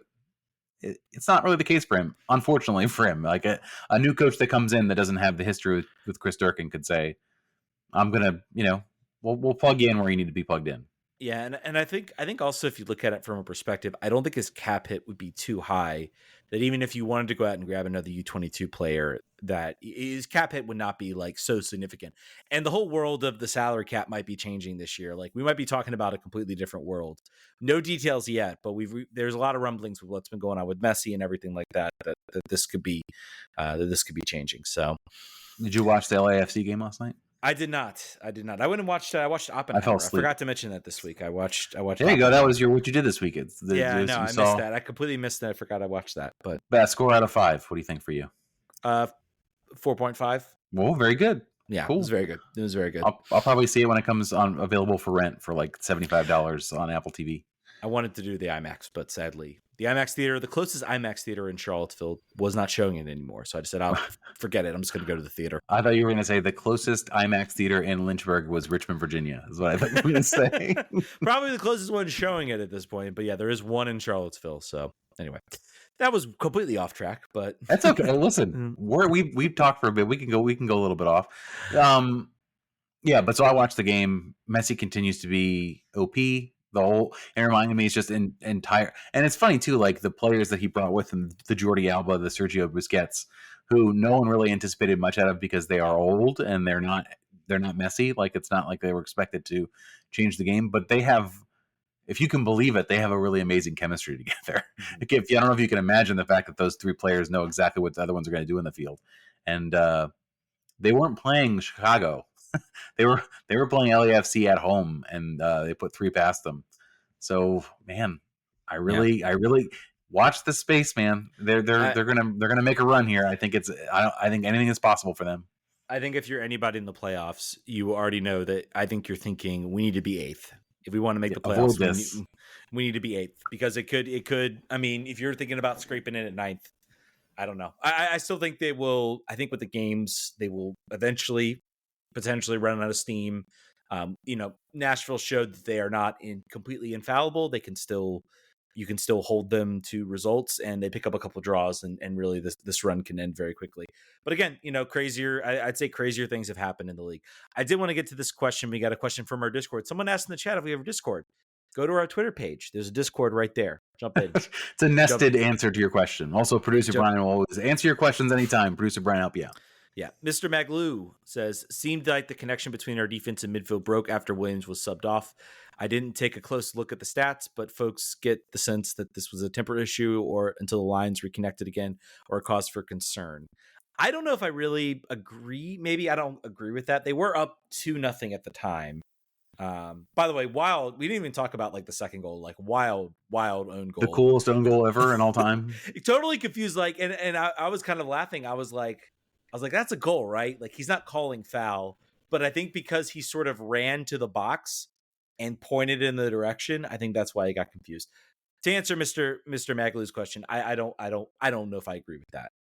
It's not really the case for him, unfortunately for him. Like a new coach that comes in that doesn't have the history with Chris Durkin could say, I'm gonna, we'll plug you in where you need to be plugged in. Yeah, and I think also if you look at it from a perspective, I don't think his cap hit would be too high. That even if you wanted to go out and grab another U22 player, that his cap hit would not be like so significant. And the whole world of the salary cap might be changing this year. Like we might be talking about a completely different world. No details yet, but there's a lot of rumblings with what's been going on with Messi and everything like that. That this could be changing. So, Did you watch the LAFC game last night? I did not. I went and watched. I watched Oppenheimer. I fell I asleep. forgot to mention that this week. I watched. There you go. That was what you did this weekend. Yeah, no, I missed that. I completely missed that. I forgot I watched that. But best score out of 5. What do you think for you? 4.5. Well, very good. Yeah, cool. It was very good. It was very good. I'll probably see it when it comes on available for rent for like $75 on Apple TV. I wanted to do the IMAX, but sadly, the IMAX theater, the closest IMAX theater in Charlottesville, was not showing it anymore. So I just said, "I'll forget it. I'm just going to go to the theater." I thought you were going to say the closest IMAX theater in Lynchburg was Richmond, Virginia. Is what I thought you were going to say. Probably the closest one showing it at this point, but yeah, there is one in Charlottesville. So anyway, that was completely off track, but that's okay. Listen, we've talked for a bit. We can go a little bit off. Yeah, but so I watched the game. Messi continues to be OP. It reminded me, it's just entire, and it's funny too, like the players that he brought with him, the Jordi Alba, the Sergio Busquets, who no one really anticipated much out of because they are old and they're not Messi. Like it's not like they were expected to change the game, but they have, if you can believe it, they have a really amazing chemistry together. Like I don't know if you can imagine the fact that those 3 players know exactly what the other ones are going to do in the field, and they weren't playing Chicago. They were playing LAFC at home, and they put 3 past them. So, man, I really watch the space, man. They're gonna make a run here. I think anything is possible for them. I think if you're anybody in the playoffs, you already know that. I think you're thinking we need to be 8th if we want to make the playoffs. We need to be 8th because it could. I mean, if you're thinking about scraping in at 9th, I don't know. I still think they will. I think with the games, they will eventually potentially run out of steam. Nashville showed that they are not completely infallible. You can still hold them to results, and they pick up a couple of draws, and really this run can end very quickly. But again, I'd say crazier things have happened in the league. I did want to get to this question. We got a question from our Discord. Someone asked in the chat if we have a Discord. Go to our Twitter page. There's a Discord right there. Jump in. It's a nested answer to your question. Also, producer Brian will always answer your questions anytime. Producer Brian, help you out. Yeah. Mr. Maglu says, seemed like the connection between our defense and midfield broke after Williams was subbed off. I didn't take a close look at the stats, but folks get the sense that this was a temporary issue or until the lines reconnected again or a cause for concern. I don't know if I really agree. Maybe I don't agree with that. They were up 2-0 at the time. By the way, wild. We didn't even talk about like the second goal, like wild own goal. The coolest own goal ever in all time. Totally confused. Like, and I was kind of laughing. I was like, that's a goal, right? Like he's not calling foul, but I think because he sort of ran to the box and pointed in the direction, I think that's why he got confused. To answer Mr. Maglu's question, I don't know if I agree with that.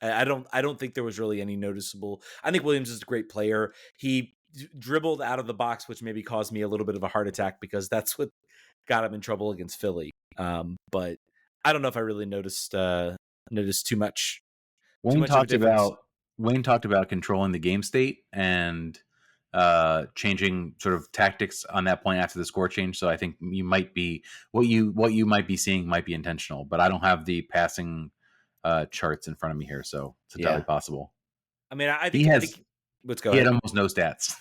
I don't think there was really any noticeable. I think Williams is a great player. He dribbled out of the box, which maybe caused me a little bit of a heart attack because that's what got him in trouble against Philly. But I don't know if I really noticed too much. Wayne talked about controlling the game state and changing sort of tactics on that point after the score change. So I think you might be what you might be seeing might be intentional, but I don't have the passing charts in front of me here, so it's entirely possible. I mean, I think let's go. He had almost no stats.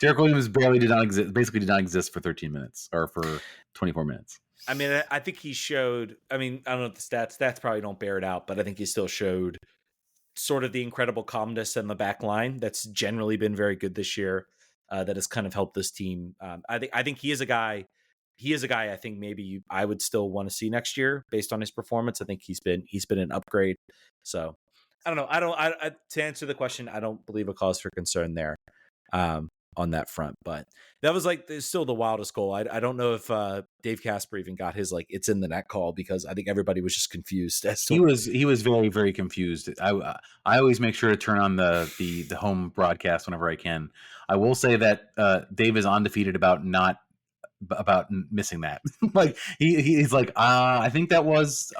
Derek Williams basically did not exist for 13 minutes or for 24 minutes. I mean, I think he showed. I mean, I don't know if the stats probably don't bear it out, but I think he still showed sort of the incredible calmness in the back line that's generally been very good this year. That has kind of helped this team. I think he is a guy. I think maybe I would still want to see next year based on his performance. I think he's been an upgrade. So I don't know. To answer the question, I don't believe a cause for concern there. On that front, but that was like still the wildest goal. I don't know if Dave Kasper even got his like it's in the net call because I think everybody was just confused. He was very, very confused. I always make sure to turn on the home broadcast whenever I can. I will say that Dave is undefeated about missing that. Like he's like I think that was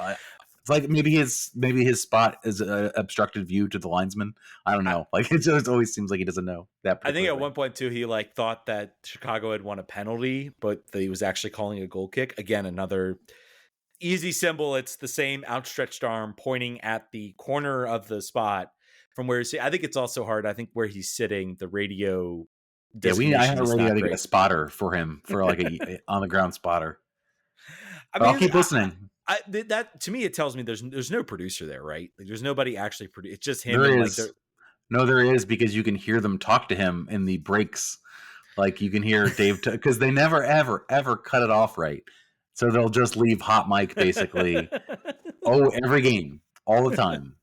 It's like maybe his spot is an obstructed view to the linesman. I don't know. Like it just always seems like he doesn't know that. I think at one point too, he like thought that Chicago had won a penalty, but that he was actually calling a goal kick. Again, another easy symbol. It's the same outstretched arm pointing at the corner of the spot from where he's. I think it's also hard. I think where he's sitting, the radio. Yeah, I have a radio to get a spotter for him for like a on the ground spotter. I mean, I'll keep listening. That to me, it tells me there's no producer there, right? Like, there's nobody actually It's just him. There is. No, there is, because you can hear them talk to him in the breaks. Like you can hear Dave, because they never, ever cut it off right. So they'll just leave hot mic basically. Every game, all the time.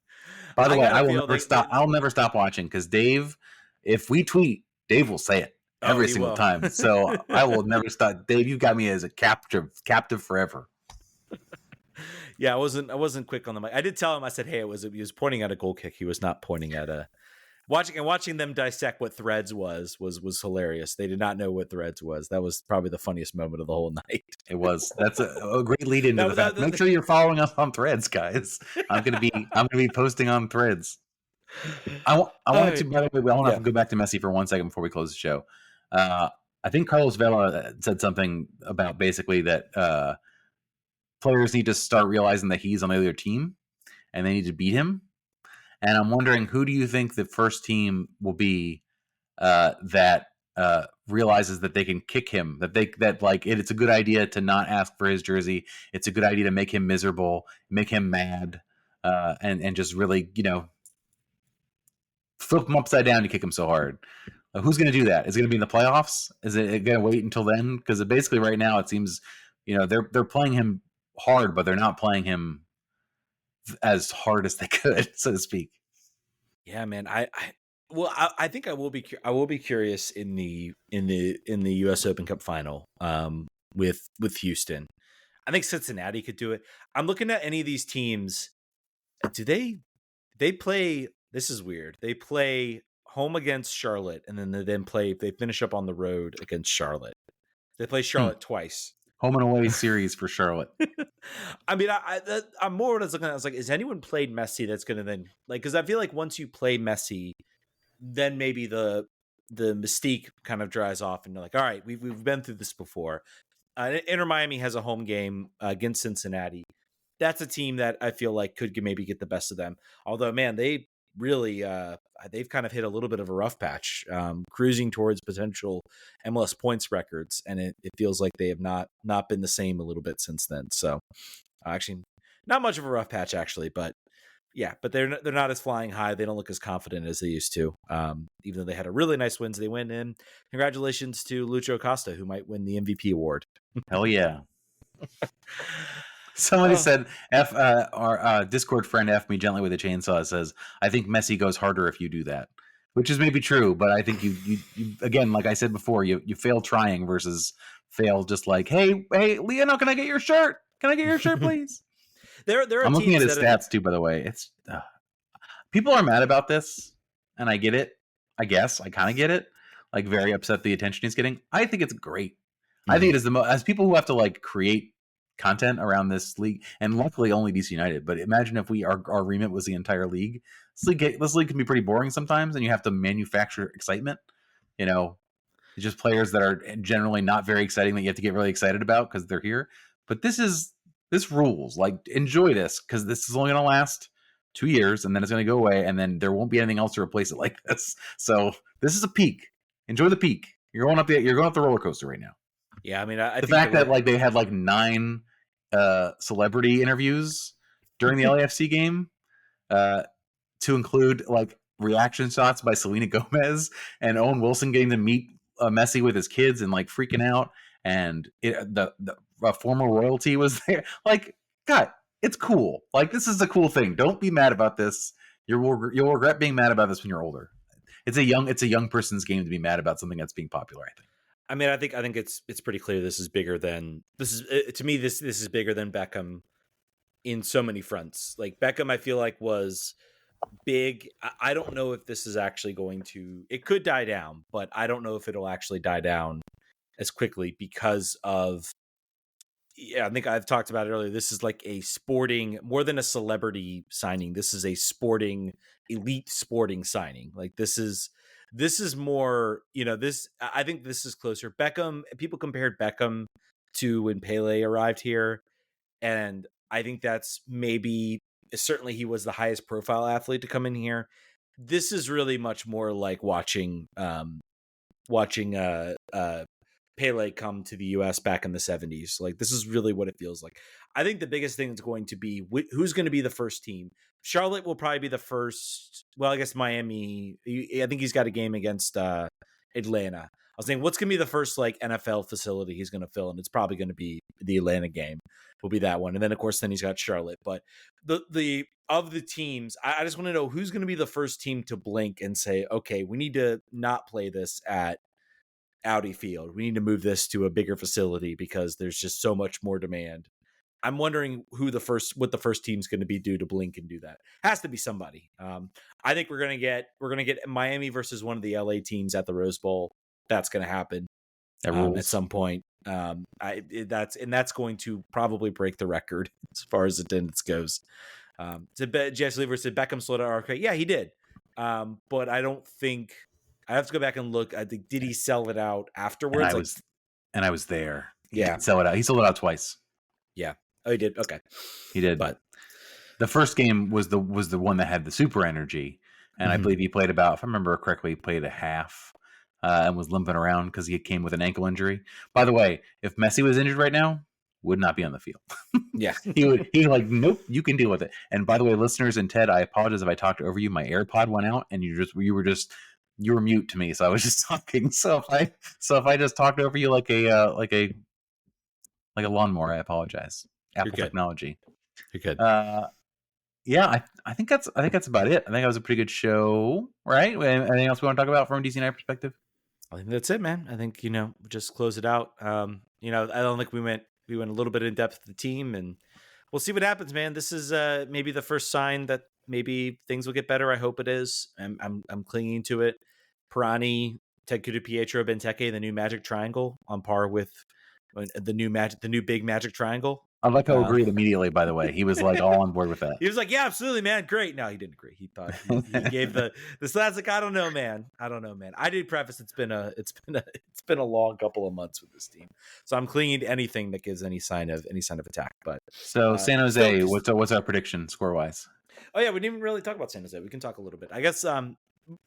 By the way, I will never stop. I'll never stop watching, because Dave, if we tweet, Dave will say it every single time. So I will never stop. Dave, you got me as a captive forever. Yeah, I wasn't quick on the mic. I did tell him. I said, "Hey, he was pointing at a goal kick. He was not pointing at a." Watching them dissect what Threads was hilarious. They did not know what Threads was. That was probably the funniest moment of the whole night. It was. That's a great lead into the fact. Make sure you're following us on Threads, guys. I'm gonna be posting on Threads. I wanted to. By the way, I want to go back to Messi for 1 second before we close the show. I think Carlos Vela said something about basically that players need to start realizing that he's on the other team and they need to beat him. And I'm wondering, who do you think the first team will be that realizes that they can kick him? It's a good idea to not ask for his jersey. It's a good idea to make him miserable, make him mad, and just really, flip him upside down to kick him so hard. Who's going to do that? Is it going to be in the playoffs? Is it going to wait until then? Because basically right now it seems, they're playing him hard, but they're not playing him as hard as they could, so to speak. Yeah, man. I think I will be curious in the US Open Cup final with Houston. I think Cincinnati could do it. I'm looking at any of these teams. Do they play? This is weird. They play home against Charlotte, and then they finish up on the road against Charlotte. They play Charlotte twice. Home and away series for Charlotte. I mean, I'm more what I was looking at. I was like, is anyone played Messi that's going to then, like, because I feel like once you play Messi, then maybe the mystique kind of dries off, and you're like, all right, we've been through this before. Inter Miami has a home game against Cincinnati. That's a team that I feel like could maybe get the best of them. Although, man, they really they've kind of hit a little bit of a rough patch, cruising towards potential MLS points records, and it feels like they have not been the same a little bit since then. So actually not much of a rough patch actually, but they're not as flying high. They don't look as confident as they used to, even though they had a really nice Wednesday win. And congratulations to Lucho Acosta, who might win the MVP award. Hell yeah. Somebody said, our Discord friend F me gently with a chainsaw says, I think Messi goes harder if you do that, which is maybe true. But I think you again, like I said before, you fail trying versus fail just like, hey, Leonardo, can I get your shirt? Can I get your shirt, please? There are I'm looking at his stats too, by the way. It's people are mad about this, and I get it. I guess I kind of get it. Like very upset the attention he's getting. I think it's great. Mm-hmm. I think it is the most, as people who have to like create content around this league, and luckily only DC United. But imagine if our remit was the entire league. This league can be pretty boring sometimes, and you have to manufacture excitement. It's just players that are generally not very exciting that you have to get really excited about because they're here. But this rules. Like, enjoy this, because this is only going to last 2 years, and then it's going to go away, and then there won't be anything else to replace it like this. So this is a peak. Enjoy the peak. You're going up the roller coaster right now. Yeah, I mean, the fact that like they had like 9 celebrity interviews during the LAFC game, to include like reaction shots by Selena Gomez and Owen Wilson getting to meet Messi with his kids and like freaking out, and the former royalty was there. Like, God, it's cool. Like, this is a cool thing. Don't be mad about this. You'll regret being mad about this when you're older. It's a young person's game to be mad about something that's being popular, I think. I mean, I think it's pretty clear this is bigger than this is bigger than Beckham in so many fronts. Like, Beckham, I feel like was big. I don't know if this is actually going to. It could die down, but I don't know if it'll actually die down as quickly because of Yeah, I think I've talked about it earlier. This is like a sporting, more than a celebrity signing. This is a sporting, elite sporting signing. Like this is more, this, I think this is closer. Beckham, people compared Beckham to when Pele arrived here. And I think that's maybe, certainly he was the highest profile athlete to come in here. This is really much more like watching Pele come to the US back in the 70s. Like this is really what it feels like. I think the biggest thing is going to be who's going to be the first team. Charlotte will probably be the first. Well, I guess Miami. I think he's got a game against Atlanta. I was saying, what's going to be the first like NFL facility he's going to fill, and it's probably going to be the Atlanta game. Will be that one, and then of course, then he's got Charlotte. But the of the teams, I just want to know who's going to be the first team to blink and say, okay, we need to not play this at Audi Field. We need to move this to a bigger facility because there's just so much more demand. I'm wondering what the first team's going to be due to blink and do that. Has to be somebody. I think we're going to get Miami versus one of the LA teams at the Rose Bowl. That's going to happen at some point. That's going to probably break the record as far as attendance goes. Jesse Lever said Beckham sold out RFK. Yeah, he did. But I don't think. I have to go back and look. I think, did he sell it out afterwards? And I was there. Yeah. He did sell it out. He sold it out twice. Yeah. Oh, he did. Okay. He did. But the first game was the one that had the super energy. And I believe he played about, if I remember correctly, he played a half and was limping around because he came with an ankle injury. By the way, if Messi was injured right now, would not be on the field. Yeah. He was like, nope, you can deal with it. And by the way, listeners and Ted, I apologize if I talked over you. My AirPod went out and you were mute to me, so I was just talking. So if I just talked over you like a lawnmower, I apologize. Apple technology. You're good. Yeah, I think that's about it. I think that was a pretty good show, right? Anything else we want to talk about from a DC United perspective? I think that's it, man. I think just close it out. I don't think we went a little bit in depth with the team, and we'll see what happens, man. This is maybe the first sign that maybe things will get better. I hope it is. I'm clinging to it. Pirani, Ted Pietro, Benteke, the new Magic Triangle, on par with the new big Magic Triangle. I'd like to agree immediately. By the way, he was like all on board with that. He was like, "Yeah, absolutely, man, great." No, he didn't agree. He thought he gave the stats like, "I don't know, man. I did preface it's been a long couple of months with this team, so I'm clinging to anything that gives any sign of attack." But so San Jose, what's our prediction score wise? Oh yeah, we didn't even really talk about San Jose. We can talk a little bit. I guess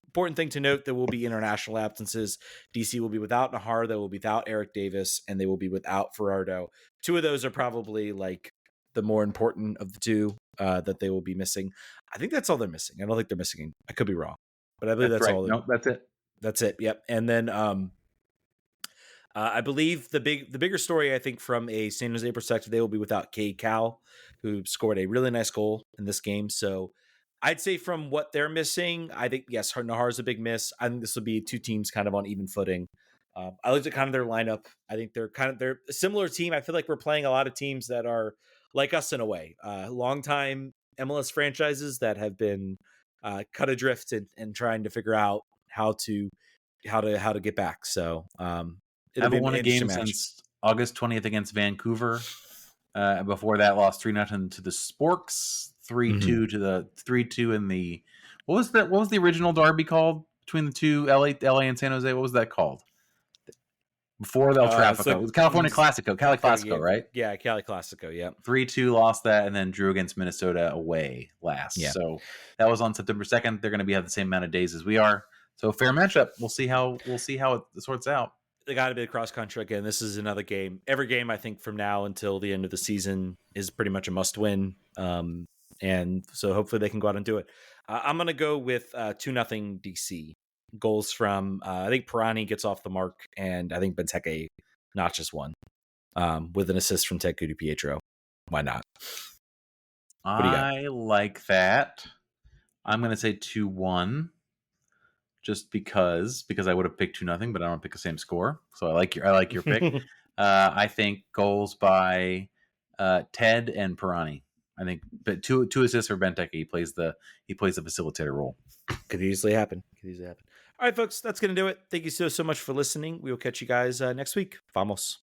important thing to note, there will be international absences. DC will be without Nahar, they will be without Eric Davis, and they will be without Ferrardo. Two of those are probably like the more important of the two that they will be missing. I think that's all they're missing. I don't think they're missing. I could be wrong, but I believe that's right. all. No, that's it. That's it. Yep. And then I believe the bigger story, I think, from a San Jose perspective, they will be without Cade Cowell, who scored a really nice goal in this game. So I'd say from what they're missing, I think, yes, Nahar is a big miss. I think this will be two teams kind of on even footing. I looked at kind of their lineup. I think they're a similar team. I feel like we're playing a lot of teams that are like us in a way. Longtime MLS franchises that have been cut adrift and trying to figure out how to get back. So haven't won a game since August 20th against Vancouver. Before that, lost 3-0 to the Sporks, 3-2 to the 3-2 in the what was the original derby called between the two LA and San Jose? What was that called? Before the El Tráfico. It was California Classico, Cali Classico, right? Yeah, Cali Classico, yeah. 3-2 lost that and then drew against Minnesota away last. Yeah. So that was on September 2nd. They're going to have the same amount of days as we are. So fair matchup. We'll see how it sorts out. They got to be the cross country again. This is another game. Every game, I think, from now until the end of the season is pretty much a must win. And so hopefully they can go out and do it. I'm going to go with 2-0 DC. Goals from, I think Pirani gets off the mark, and I think Benteke notches one with an assist from Ted Pietro. Why not? I like that. I'm going to say 2-1. Just because I would have picked 2-0, but I don't pick the same score. So I like your pick. I think goals by Ted and Pirani. I think, but two assists for Benteke. He plays the facilitator role. Could easily happen. All right, folks, that's going to do it. Thank you so much for listening. We will catch you guys next week. Vamos.